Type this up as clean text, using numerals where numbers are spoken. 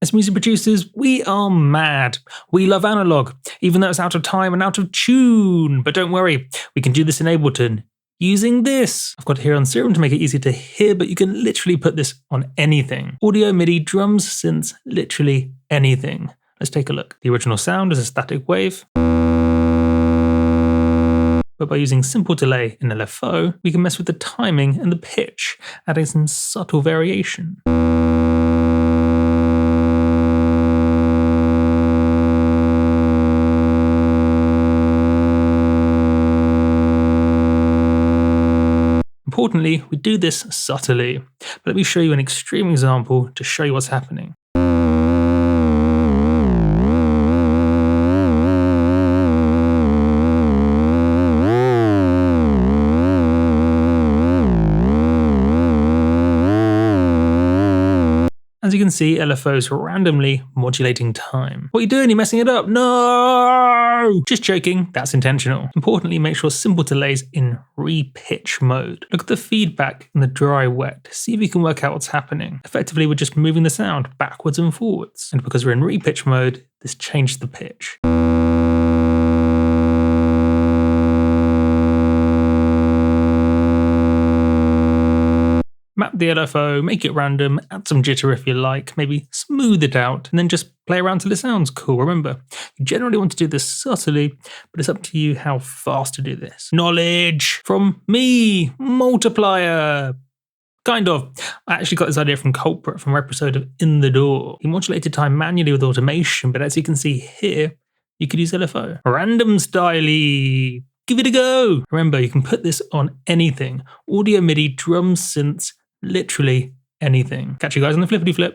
As music producers, we are mad. We love analog, even though it's out of time and out of tune. But don't worry, we can do this in Ableton using this. I've got it here on Serum to make it easy to hear, but you can literally put this on anything. Audio, MIDI, drums, synths, literally anything. Let's take a look. The original sound is a static wave. But by using simple delay in LFO, we can mess with the timing and the pitch, adding some subtle variation. Importantly, we do this subtly, but let me show you an extreme example to show you what's happening. As you can see, LFO is randomly modulating time. What are you doing? You're messing it up. No! Just joking, that's intentional. Importantly, make sure simple delay's in re-pitch mode. Look at the feedback in the dry wet. See if you can work out what's happening. Effectively, we're just moving the sound backwards and forwards. And because we're in re-pitch mode, this changed the pitch. Map the LFO, make it random, add some jitter if you like, maybe smooth it out, and then just play around till it sounds cool. Remember, you generally want to do this subtly, but it's up to you how fast to do this. Knowledge from me, multiplier. Kind of. I actually got this idea from Culprit from our episode of In the Door. He modulated time manually with automation, but as you can see here, you could use LFO. Random styley. Give it a go. Remember, you can put this on anything. Audio, MIDI, drums, synths, literally anything. Catch you guys on the flippity flip.